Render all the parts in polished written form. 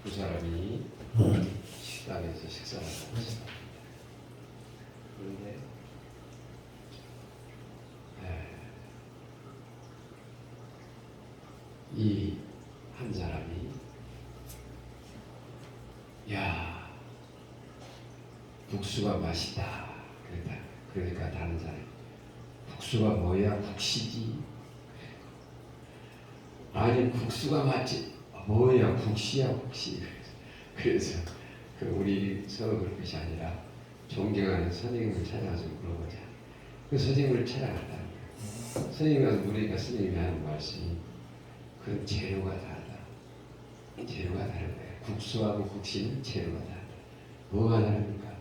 두 사람이 식당에서 식사를 하고 있습니다. 그런데 이 한 사람이 야 국수가 맛있다 그랬다. 그러니까 다른 사람이 국수가 뭐야? 국시지. 아니 국수가 맞지. 뭐야 국시야 국시. 그래서 우리 서로 그런 것이 아니라 존경하는 선생님을 찾아가서 물어보자. 그 선생님을 찾아갔다는 거예요. 선생님이 가서 물으니까 선생님이 하는 말씀이 그 재료가 다르다. 재료가 다른 거예요. 국수하고 국시는 재료가 다르다. 뭐가 다릅니까?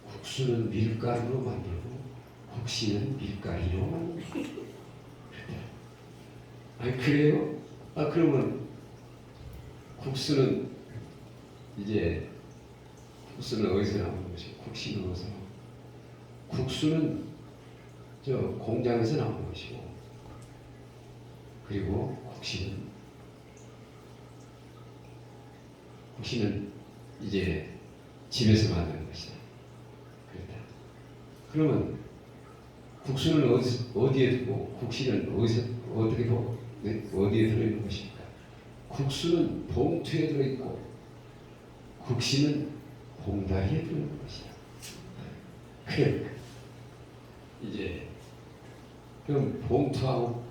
국수는 밀가루로 만들고 국시는 밀가루로 만들고. 아니 그래요? 그러면 국수는 어디서 나오는 것이고 국시는 어디서 나오는 것이고 국수는 저 공장에서 나오는 것이고 그리고 국시는 이제 집에서 만드는 것이다. 그렇다. 그러면 국수는 어디에 두고 국시는 어디에 들어있는 것입니까? 국수는 봉투에 들어있고 국시는 봉다리에 들어있는 것이다. 그럼 봉투하고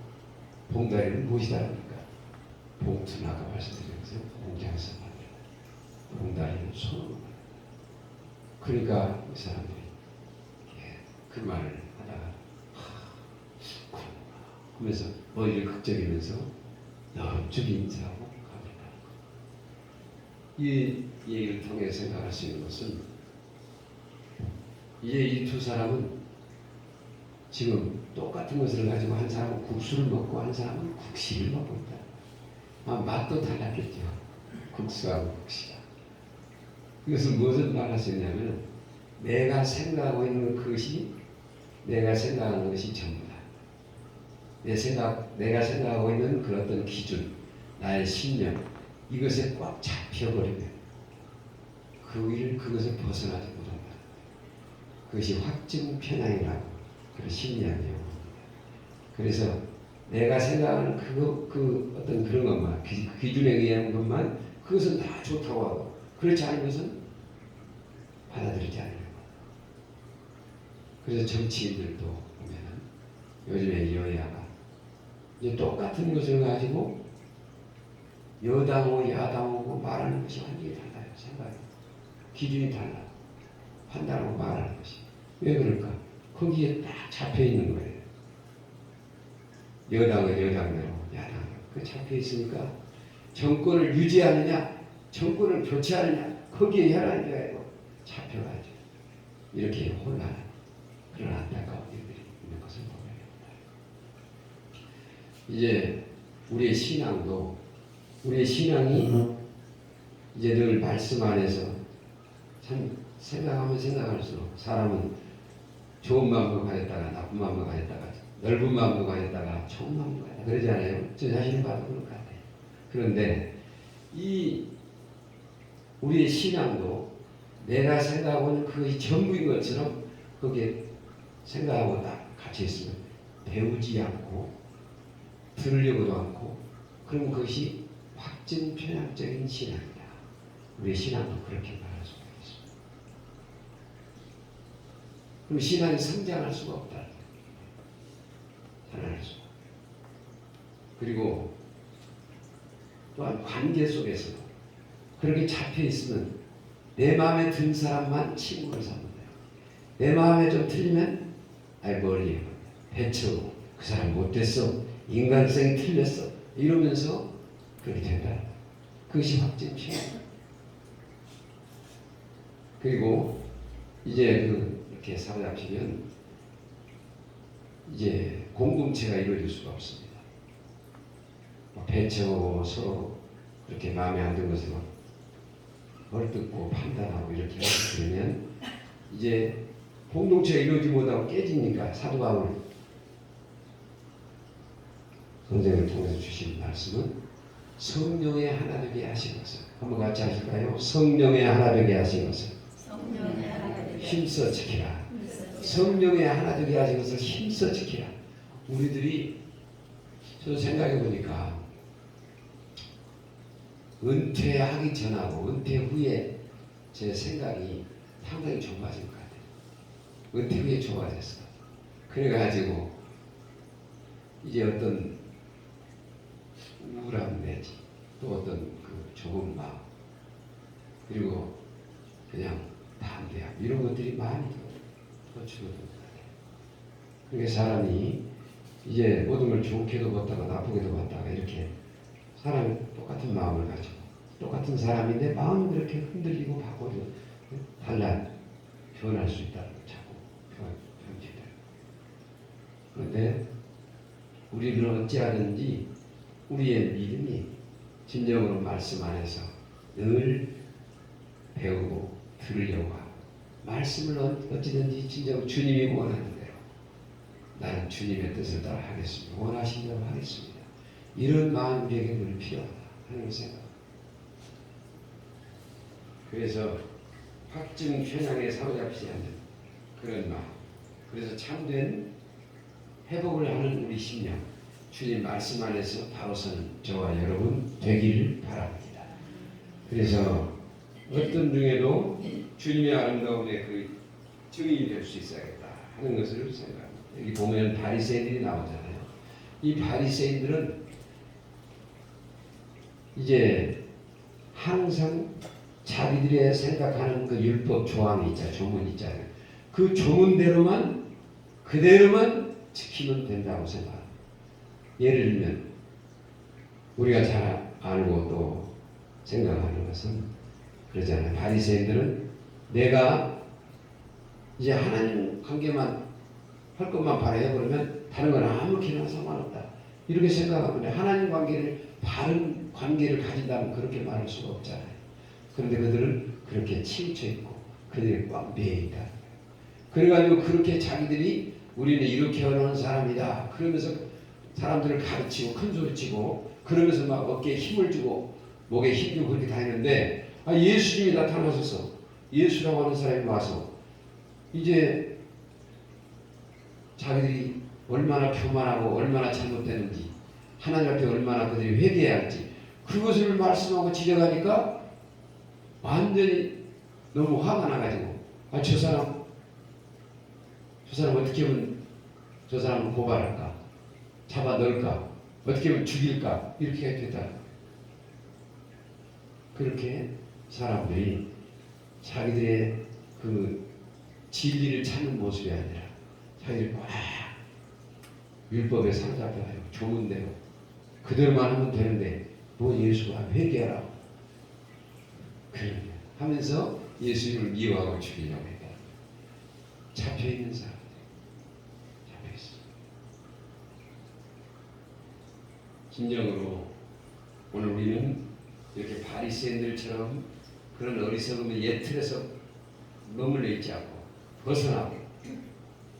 봉다리는 무엇이 다릅니까? 봉투는 아까 말씀드린 것은 공장에서 만들다. 봉다리는 손으로 만들다. 그러니까 이 사람들이 그 말을 하다가 하면서 머리를 극적이면서 넓적이 인사하고 갑니다. 이 얘기를 통해 생각할 수 있는 것은 이제 이 두 사람은 지금 똑같은 것을 가지고 한 사람은 국수를 먹고 한 사람은 국시를 먹고 있다. 맛도 달랐겠죠. 국수하고 국시가. 이것은 무엇을 말할 수 있냐면 내가 생각하고 있는 것이 내가 생각하는 것이 전부다. 내가 생각하고 있는 그 어떤 기준, 나의 신념, 이것에 꽉 잡혀버리면 그것을 벗어나지 못한다. 그것이 확증 편향이라고 그런 심리학이에요. 그래서 내가 생각하는 그 어떤 그런 것만, 기준에 의한 것만 그것은 다 좋다고 하고 그렇지 않은 것은 받아들이지 않는 것. 그래서 정치인들도 보면은 요즘에 여야가 이제 똑같은 것을 가지고 여당하고 야당하고 말하는 것이 완전히 달라요. 생각이. 기준이 달라. 판단하고 말하는 것이. 왜 그럴까? 거기에 딱 잡혀 있는 거예요. 여당은 여당대로, 야당은. 그 잡혀 있으니까 정권을 유지하느냐, 정권을 교체하느냐, 거기에 혈안이 되고 잡혀가지고 이렇게 혼란한 그런 안타까운 일들이 있는 것을 보게 됩니다. 이제 우리의 신앙이 이제 늘 말씀 안에서 참 생각하면 생각할수록 사람은 좋은 마음으로 가졌다가 나쁜 마음으로 가졌다가 넓은 마음으로 가졌다가 좁은 마음으로 가졌다가 그러잖아요. 저 자신을 봐도 그럴 것 같아요. 그런데 우리의 신앙도 내가 생각하고 있는 그것이 전부인 것처럼 거기에 생각하고 딱 같이 있으면 배우지 않고 들으려고도 않고 그럼 그것이 확증 편향적인 신앙이다. 우리의 신앙도 그렇게 말할 수가 있습니다. 그럼 신앙이 성장할 수가 없다. 살아날 수가. 그리고 또한 관계 속에서 그렇게 잡혀 있으면 내 마음에 든 사람만 친구를 삼는다. 내 마음에 좀 틀리면 머리에 배쳐 그 사람 못됐어. 인간성이 틀렸어. 이러면서 그렇게 된다. 그것이 확증이에요. 그리고 이제 이렇게 사로잡히면 이제 공동체가 이루어질 수가 없습니다. 배척하고 서로 그렇게 마음에 안 드는 것을 헐뜯고 판단하고 이렇게 그러면 이제 공동체가 이루어지지 못하고 깨지니까 사도바울 성경을 통해서 주신 말씀은 성령의 하나 되게 하신 것을 한번 같이 하실까요? 성령의 하나 되게 하신 것을 힘써 지키라. 성령의 하나 되게 하신 것을 힘써 지키라. 우리들이 저도 생각해 보니까 은퇴하기 전하고 은퇴 후에 제 생각이 상당히 좁아진 것 같아요. 은퇴 후에 좁아졌어. 그래가지고 이제 어떤 우울함 내지 또 어떤 그 좁은 마음 그리고 그냥 담대함 이런 것들이 많이 더 줄어든 것 같아요. 그러니까 사람이 이제 모든 걸 좋게도 봤다가 나쁘게도 봤다가 이렇게 사람이 똑같은 마음을 가지고 똑같은 사람인데 마음이 그렇게 흔들리고 바꿔도 달라 변할 수 있다는 걸 자꾸 편집돼요. 그런데 우리는 어찌하든지 우리의 믿음이 진정으로 말씀 안에서 늘 배우고 들으려고 하고 말씀을 어찌든지 진정 주님이 원하는 대로 나는 주님의 뜻을 따라 하겠습니다. 원하신 대로 하겠습니다. 이런 마음 우리에게 늘 필요하다 하는 생각. 그래서 확증 편향에 사로잡히지 않는 그런 마음. 그래서 참된 회복을 하는 우리 심령. 주님 말씀 안에서 바로 서는 저와 여러분 되기를 바랍니다. 그래서 어떤 중에도 주님의 아름다움의 그 증인이 될 수 있어야겠다 하는 것을 생각합니다. 여기 보면 바리새인들이 나오잖아요. 이 바리새인들은 이제 항상 자기들의 생각하는 그 율법 조항이 있잖아요. 조문이 있잖아요. 그 조문대로만 그대로만 지키면 된다고 생각합니다. 예를 들면 우리가 잘 알고 또 생각하는 것은 그러잖아요. 바리새인들은 내가 이제 하나님 관계만 할 것만 바라요 그러면 다른 건 아무렇게나 상관없다. 이렇게 생각하는데 하나님 관계를 바른 관계를 가진다면 그렇게 말할 수가 없잖아요. 그런데 그들은 그렇게 치우쳐 있고 그들이 꽉 매여 있다. 그래가지고 그렇게 자기들이 우리는 이렇게 하는 사람이다. 그러면서 사람들을 가르치고 큰소리치고 그러면서 막 어깨에 힘을 주고 목에 힘 주고 그렇게 다니는데 예수님이 나타나셔서 예수라고 하는 사람이 와서 이제 자기들이 얼마나 교만하고 얼마나 잘못되는지 하나님 앞에 얼마나 그들이 회개해야 할지 그것을 말씀하고 지적하니까 완전히 너무 화가 나가지고 저 사람 어떻게 하면 저 사람을 고발할까 잡아 넣을까 어떻게 하면 죽일까 이렇게 됐다. 그렇게 사람들이 자기들의 그 진리를 찾는 모습이 아니라 자기들이 막 율법에 사로잡혀가지고 조문대로 그대로만 하면 되는데 뭐 예수가 회개하라 그러냐 하면서 예수님을 미워하고 죽이려고 했다. 잡혀있는 사람들 잡혀있어. 진정으로 오늘 우리는 이렇게 바리새인들처럼 그런 어리석음의 옛 틀에서 머물러 있지 않고 벗어나고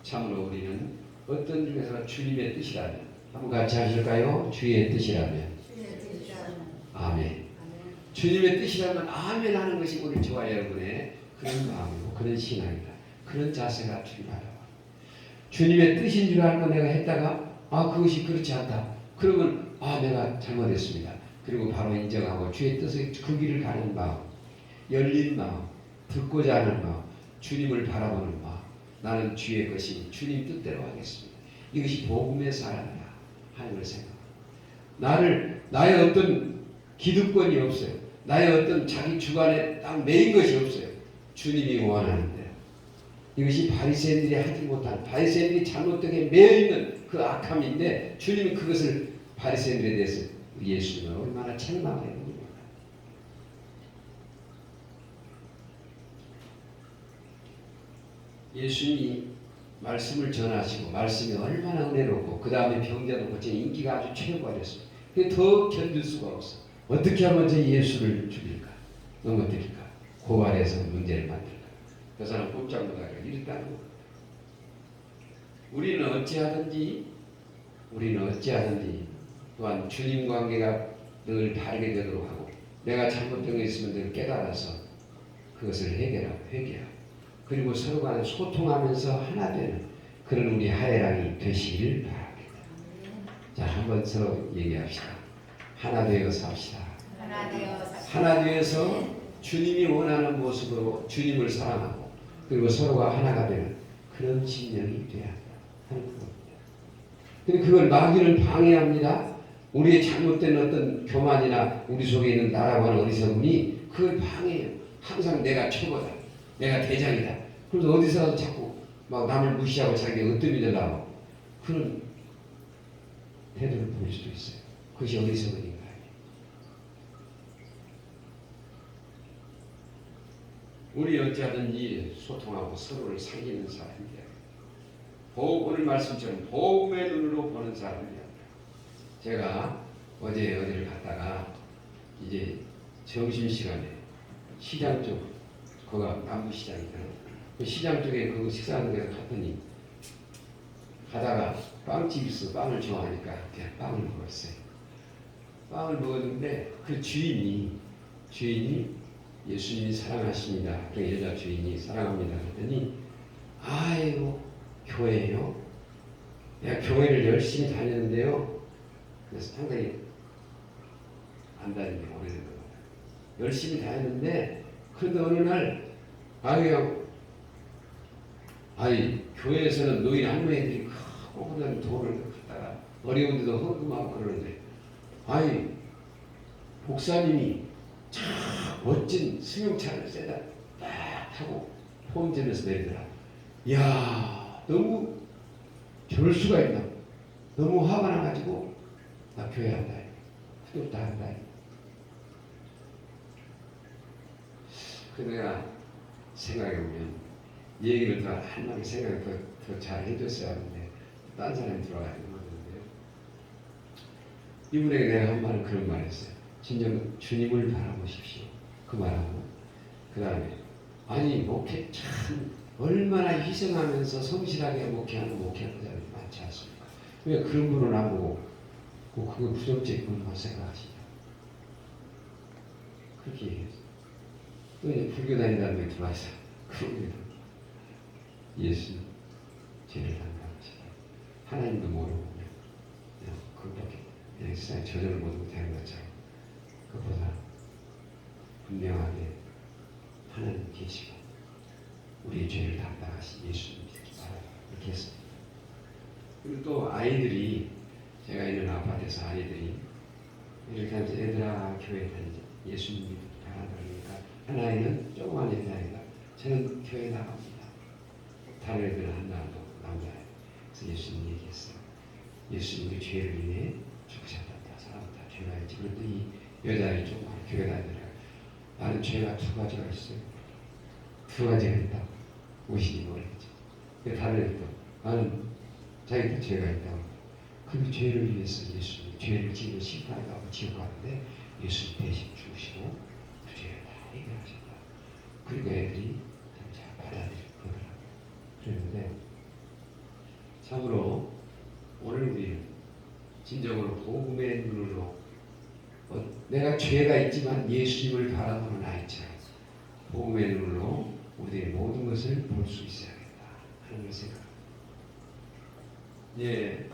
참으로 우리는 어떤 중에서 주님의 뜻이라면 한번 같이 하실까요? 주의 뜻이라면 아멘. 주님의 뜻이라면 아멘 하는 것이 우리 저와 여러분의 그런 마음이고 그런 신앙이다. 그런 자세가 필요하다. 주님의 뜻인 줄 알고 내가 했다가 그것이 그렇지 않다. 그러면 내가 잘못했습니다. 그리고 바로 인정하고 주의 뜻의 그 길을 가는 마음, 열린 마음, 듣고자 하는 마음, 주님을 바라보는 마음. 나는 주의 것이 주님 뜻대로 하겠습니다. 이것이 복음의 사람이다 하는 걸 생각합니다. 나의 어떤 기득권이 없어요. 나의 어떤 자기 주관에 딱 매인 것이 없어요. 주님이 원하는데 이것이 바리새인들이 하지 못한 바리새인들이 잘못되게 매여있는 그 악함인데 주님이 그것을 바리새인들에 대해서 예수님은 얼마나 책망해요. 예수님이 말씀을 전하시고 말씀이 얼마나 은혜롭고 그 다음에 병자도 고치는 인기가 아주 최고가 됐습니다. 그게 더 견딜 수가 없어. 어떻게 하면 저 예수를 죽일까? 넘어뜨릴까? 고발해서 문제를 만들까? 그 사람 꼼짝 못하게 이랬다는 거. 우리는 어찌하든지 또한 주님 관계가 늘 바르게 되도록 하고 내가 잘못된 게 있으면 늘 깨달아서 그것을 회개하고 그리고 서로 간에 소통하면서 하나 되는 그런 우리 하예랑이 되시기를 바랍니다. 자, 한번 서로 얘기합시다. 하나 되어 삽시다. 하나 되어서 주님이 원하는 모습으로 주님을 사랑하고 그리고 서로가 하나가 되는 그런 진영이 되어야 하는 겁니다. 근데 그걸 마귀는 방해합니다. 우리의 잘못된 어떤 교만이나 우리 속에 있는 나라고 하는 어리석음이 그걸 방해해요. 항상 내가 최고다. 내가 대장이다. 그래서 어디서 자꾸 막 남을 무시하고 자기가 으뜸이 되려고 그런 태도를 보일 수도 있어요. 그것이 어리석음인가요? 우리 어찌하든지 소통하고 서로를 사귀는 사람이야. 오늘 말씀처럼 복음의 눈으로 보는 사람이야. 제가 어디를 갔다가 이제 점심시간에 시장 쪽, 거기가 남부시장이잖아요. 그 시장 쪽에 그 식사하는 데 갔더니 가다가 빵집이 있어. 빵을 좋아하니까 그냥 빵을 먹었어요. 빵을 먹었는데 그 주인이 예수님이 사랑하십니다. 그 여자 주인이 사랑합니다. 그랬더니 아이고 교회요? 내가 교회를 열심히 다녔는데요. 그래서 상당히 안 다닌 게 오래된 것 같아요. 열심히 다녔는데 그래도 어느 날 교회에서는 노인 할머니들이 크고 그런 돈을 갖다가 어려운데도 헌금하고 그러는데 목사님이 참 멋진 승용차를 세다 딱 타고 폼점에서 내리더라. 이야, 너무 저럴 수가 있나? 너무 화가 나가지고 나 교회 한다. 구독도 한다. 그 내가 생각해보면 이 얘기를 더 한마디 생각을 더 잘 해줬어야 하는데 딴 사람이 들어가야 되는 거거든요. 이분에게 내가 한 말은 그런 말 했어요. 진정 주님을 바라보십시오. 그 말하고 그 다음에 목회 참 얼마나 희생하면서 성실하게 목회하는 사람이 많지 않습니까? 왜 그런 분을 안 보고 그거 부정적인 분만 생각하시냐. 그렇게 얘기했어요. 또 이제 불교 다닌다는 게 들어와서 그럽니다. 예수님 죄를 담당하시다. 하나님도 모르고 그냥 그것밖에 세상에 저절을 모르고 되는 것처럼 그것보다 분명하게 하나님 계시고 우리의 죄를 담당하신 예수님 이렇게 했습니다. 그리고 또 아이들이 제가 있는 아파트에서 아이들이 이렇게 하면서 얘들아 교회 다니자 예수님이 바란다 그러니까 한 아이는 조그만 아이가 저는 교회 나갑니다. 다른 애들은 한나도 남자예요. 그래서 예수님 얘기했어요. 예수님이 죄를 인해 죽으셨다. 사람다 죄가 있지. 그런데 이 여자애 조그만 교회 다니더라. 나는 죄가 두 가지가 있어요. 두 가지가 있다. 무엇인지 모르겠지. 다른 애들도 나는 자기도 죄가 있다고. 그 죄를 위해서 예수님이 죄를 지는 심판에 가고 지옥 가는데 예수님 대신 죽으시고 그 죄를 다 해결하셨다. 그리고 애들이 잘 받아들이더라. 그랬는데 참으로 오늘 우리는 진정으로 복음의 눈으로 내가 죄가 있지만 예수님을 바라보는 아이처럼 복음의 눈으로 우리의 모든 것을 볼 수 있어야겠다 하는 걸 생각합니다. 예,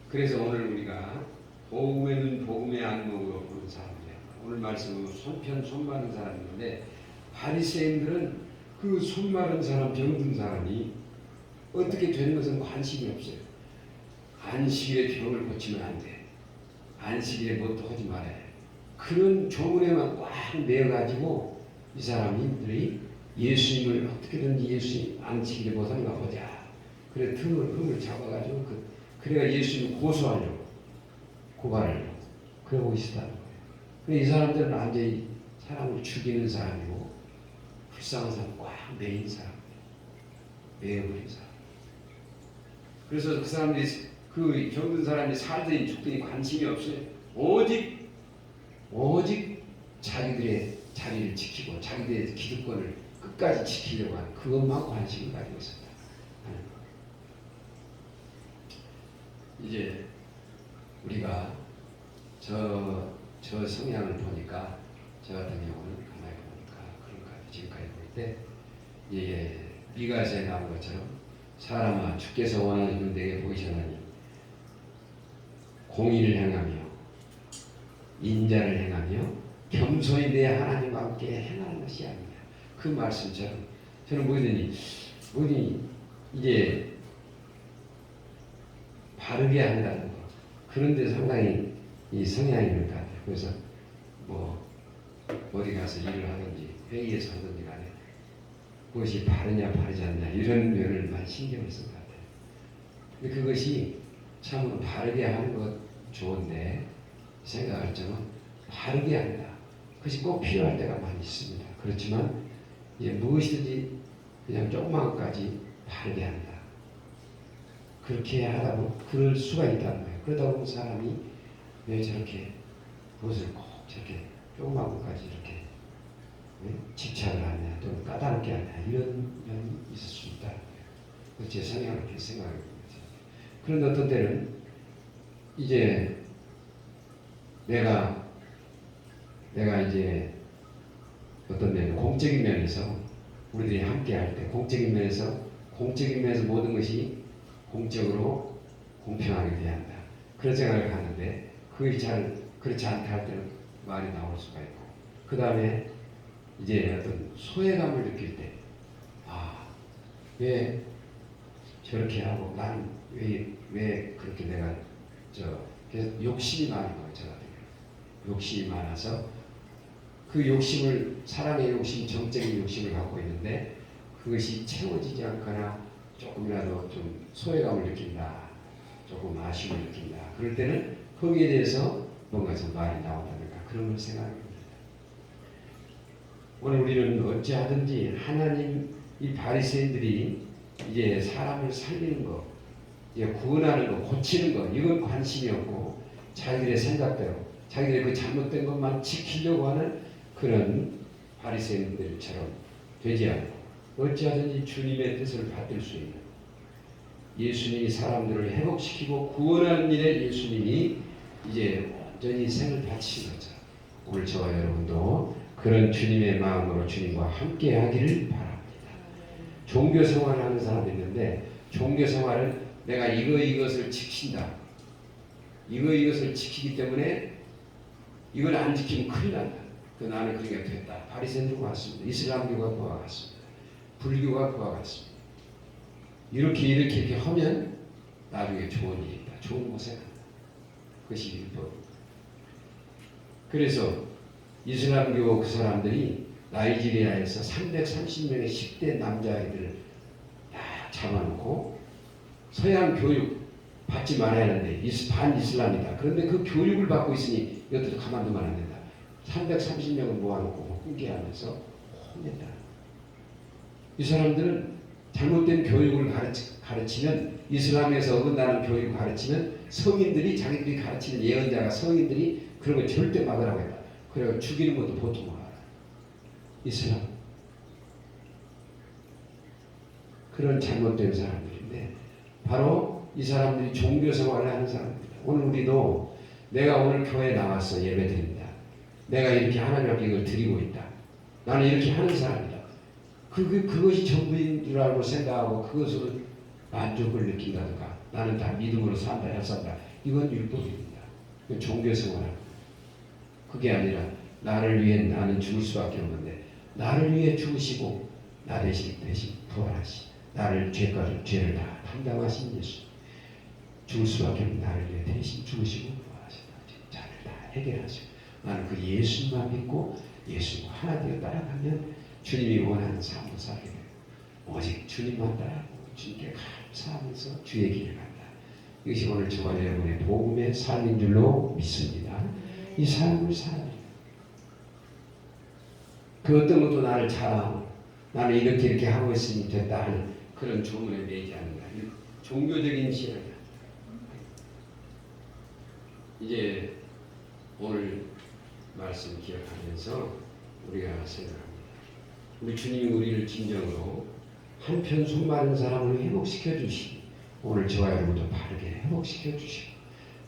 그래서 오늘 우리가 복음의 눈, 복음의 안목으로 보는 사람이에요. 오늘 말씀은 손 마른 사람인데 바리새인들은 그 손 마른 사람, 병든 사람이 어떻게 되는 것은 관심이 없어요. 안식일에 병을 고치면 안 돼. 안식일에 뭣도 하지 말아야 해. 그런 조문에만 꽉 매어가지고 이 사람들이 예수님을 어떻게든지 예수님 안식일에 못 하는가 보자. 그래 틈을 잡아가지고 그래가 예수님을 고소하려고 고발하려고 그러고 있었다는 거예요. 근데 이 사람들은 완전히 사람을 죽이는 사람이고 불쌍한 사람 꽉 매인 사람, 매어버린 사람. 그래서 그 사람들이 그 병든 사람이 살더니 죽더니 관심이 없어요. 오직 자기들의 자리를 지키고 자기들의 기득권을 끝까지 지키려고 하는 그것만 관심을 가지고 있었다. 이제 우리가 저 성향을 보니까 저 같은 경우는 가만히 보니까 그런가 지금까지 볼 때 예, 미가서에 나온 것처럼 사람아 주께서 원하시는 내게 보이시나니 공의를 행하며 인자를 행하며 겸손히 내 하나님과 함께 행하는 것이 아니냐. 그 말씀처럼 저는 뭐든지 이제 바르게 한다는 거 그런데 상당히 이 성향이 있는 것 같아요. 그래서 뭐 어디 가서 일을 하든지 회의에서 하든지 간에 그것이 바르냐 바르지 않냐 이런 면을 많이 신경을 쓴 것 같아요. 근데 그것이 참으로 바르게 하는 것 좋은데 생각할 점은 바르게 한다. 그것이 꼭 필요할 때가 많이 있습니다. 그렇지만 무엇이든지 그냥 조그만 것까지 바르게 한다. 그렇게 하다 보면 그럴 수가 있다는 거예요. 그러다 보면 사람이 왜 저렇게 그것을 꼭 저렇게 조그만 것까지 이렇게 집착을 하냐 또는 까다롭게 하냐 이런 면이 있을 수 있다는 거예요. 제 성향을 그렇게 생각하게 됩니다. 그런데 어떤 때는 이제 내가 이제 어떤 면 공적인 면에서 우리들이 함께 할 때 공적인 면에서 모든 것이 공적으로 공평하게 돼야 한다. 그런 생각을 하는데 그것이 잘 그렇지 않다 할 때는 말이 나올 수가 있고 그 다음에 이제 어떤 소외감을 느낄 때 왜 저렇게 하고 나는 왜 그렇게 내가 그래서 욕심이 많은 거예요. 저 같은 경우 욕심이 많아서 그 욕심을 사람의 욕심 정적인 욕심을 갖고 있는데 그것이 채워지지 않거나 조금이라도 좀 소외감을 느낀다 조금 아쉬움을 느낀다 그럴 때는 거기에 대해서 뭔가 좀 말이 나온다든가 그런 걸 생각합니다. 오늘 우리는 어찌하든지 하나님 이 바리새인들이 이제 사람을 살리는 거 이제 구원하는 거 고치는 거 이건 관심이 없고 자기들의 생각대로 자기들의 그 잘못된 것만 지키려고 하는 그런 바리새인들처럼 되지 않고 어찌하든지 주님의 뜻을 받들 수 있는 예수님이 사람들을 회복시키고 구원하는 일에 예수님이 이제 완전히 생을 바치신 것처럼 오늘 저와 여러분도 그런 주님의 마음으로 주님과 함께 하기를 바랍니다. 종교 생활을 하는 사람이 있는데 종교 생활은 내가 이것을 지킨다. 이것을 지키기 때문에 이걸 안 지키면 큰일 난다. 나는 그렇게 됐다. 바리새인들과 같습니다. 이슬람교가 그와 같습니다. 불교가 그와 같습니다. 이렇게 하면 나중에 좋은 일이 있다. 좋은 곳에 간다. 그것이 율법입니다. 그래서 이슬람교 그 사람들이 나이지리아에서 330명의 10대 남자아이들을 다 잡아놓고 서양 교육 받지 말아야 하는데 반이슬람이다. 그런데 그 교육을 받고 있으니 이것도 가만두면 안 된다. 330명을 모아놓고 훈계하면서 혼냈다. 이 사람들은 잘못된 교육을 가르치면 이슬람에서 어긋나는 교육을 가르치면 성인들이 자기들이 가르치는 예언자가 성인들이 그런 걸 절대 막으라고 했다. 그래서 죽이는 것도 보통 알아. 이슬람 그런 잘못된 사람들인데 바로 이 사람들이 종교 생활을 하는 사람입니다. 오늘 우리도 내가 오늘 교회에 나와서 예배드립니다. 내가 이렇게 하나님 앞에 이걸 드리고 있다. 나는 이렇게 하는 사람이다. 그것이 전부인 줄 알고 생각하고 그것으로 만족을 느낀다든가 나는 다 믿음으로 산다 약산다. 이건 율법입니다. 이건 종교생활입니다. 그게 아니라 나를 위해 나는 죽을 수밖에 없는데 나를 위해 죽으시고 나 대신 부활하시 나를 죄를 다 담당하신 예수 죽을 수밖에 없는 나를 위해 대신 죽으시고 부활하시다. 죄를 다 해결하시고 나는 그 예수만 믿고 예수와 하나 되어 따라가면 주님이 원하는 삶을 살게 돼요. 오직 주님만 따라가고 주님께 감사하면서 주의 길을 간다. 이것이 오늘 저와 여러분의 복음의 삶인 줄로 믿습니다. 이 삶을 살아야 돼요. 그 어떤 것도 나를 자랑하고 나는 이렇게 하고 있으니 됐다 하는 그런 조문에 매지 않는다. 종교적인 신앙이다. 이제 오늘 말씀 기억하면서 우리가 생각합니다. 우리 주님이 우리를 진정으로 한편 수많은 사람을 회복시켜 주시고 오늘 저와 여러분도 바르게 회복시켜 주시고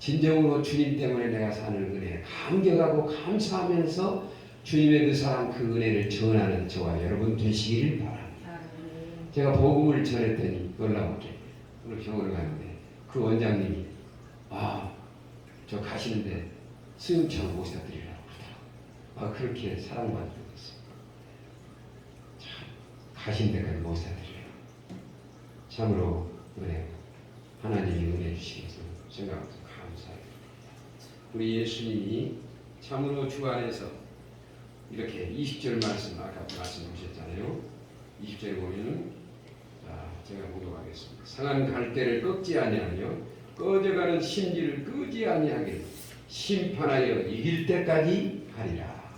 진정으로 주님 때문에 내가 사는 은혜 감격하고 감사하면서 주님의 그 사랑 그 은혜를 전하는 저와 여러분 되시기를 바랍니다. 제가 복음을 전했더니 놀라운게 오늘 병원을 가는데 그 원장님이 저 가시는데 수영처럼 모셔 드리라고 그러더라고요. 그렇게 사랑받는 것을 가신 데까지 모셔 드리라고 참으로 은혜 하나님이 은혜 주시면서 생각하면서 감사해요. 우리 예수님이 참으로 주 안에서 이렇게 20절 말씀 아까 말씀 보셨잖아요. 20절에 보면은 제가 공독하겠습니다. 상한 갈대를 꺾지 아니하며 꺼져가는 심지를 끄지 아니하게 심판하여 이길 때까지 하리라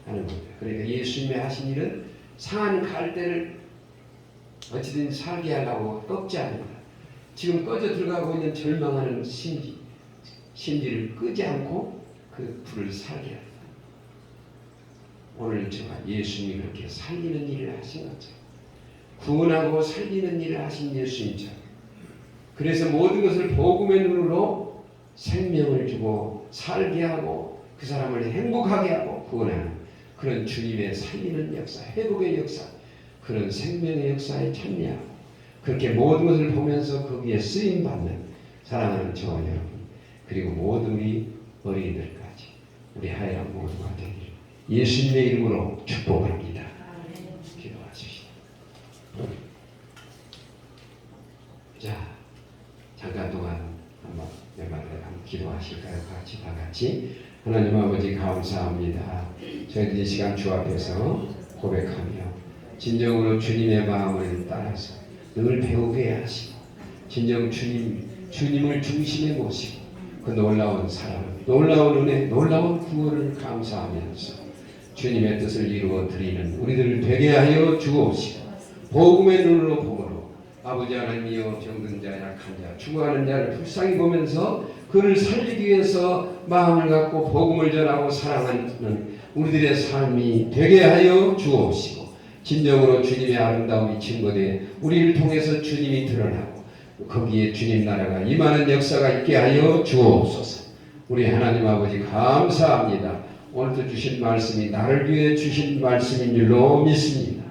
하는 겁니다. 그러니까 예수님의 하신 일은 상한 갈대를 어찌든 살게 하려고 꺾지 않는다. 지금 꺼져 들어가고 있는 절망하는 심지를 끄지 않고 그 불을 살게 한다. 오늘 제가 예수님이 그렇게 살리는 일을 하신 것처럼 구원하고 살리는 일을 하신 예수님처럼 그래서 모든 것을 복음의 눈으로 생명을 주고 살게 하고 그 사람을 행복하게 하고 구원하는 그런 주님의 살리는 역사, 회복의 역사, 그런 생명의 역사에 참여하고 그렇게 모든 것을 보면서 거기에 쓰임받는 사랑하는 저와 여러분 그리고 모든 우리 어린이들까지 우리 하얀 모두가 되기를 예수님의 이름으로 축복합니다. 기도하십시오. 자, 잠깐 동안 한번 기도하실까요? 다 같이 하나님 아버지 감사합니다. 저희들이 시간 주 앞에서 고백하며 진정으로 주님의 마음을 따라서 늘 배우게 하시고 진정 주님을 중심에 모시고 그 놀라운 사랑, 놀라운 은혜, 놀라운 구원을 감사하면서 주님의 뜻을 이루어 드리는 우리들을 되게 하여 주옵시고 복음의 눈으로 보므로 아버지 하나님이여 병든 자, 약한 자, 죽어가는 자를 불쌍히 보면서 그를 살리기 위해서 마음을 갖고 복음을 전하고 사랑하는 우리들의 삶이 되게 하여 주옵시고 진정으로 주님의 아름다움이 증거되어 우리를 통해서 주님이 드러나고 거기에 주님 나라가 임하는 역사가 있게 하여 주옵소서. 우리 하나님 아버지 감사합니다. 오늘도 주신 말씀이 나를 위해 주신 말씀인 줄로 믿습니다.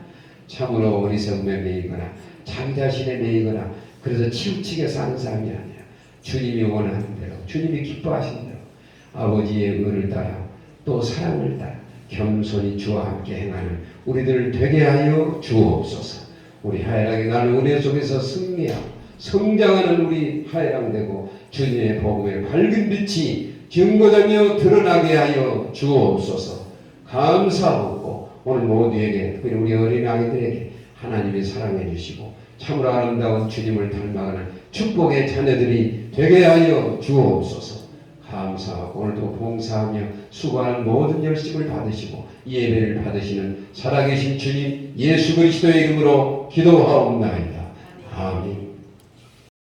참으로 어리석음에 매이거나 자기 자신에 매이거나 그래서 치우치게 사는 사람이 아니라 주님이 원하는 대로 주님이 기뻐하시는 대로 아버지의 의를 따라 또 사랑을 따라 겸손히 주와 함께 행하는 우리들을 되게 하여 주옵소서. 우리 하야랑이 나는 은혜 속에서 승리하고 성장하는 우리 하야랑되고 주님의 복음의 밝은 빛이 증거되며 드러나게 하여 주옵소서. 감사하고 오늘 모두에게 특별히 우리 어린아이들에게 하나님이 사랑해 주시고 참으로 아름다운 주님을 닮아가는 축복의 자녀들이 되게 하여 주옵소서. 감사하고 오늘도 봉사하며 수고하는 모든 열심을 받으시고 예배를 받으시는 살아계신 주님 예수 그리스도의 이름으로 기도하옵나이다. 아멘.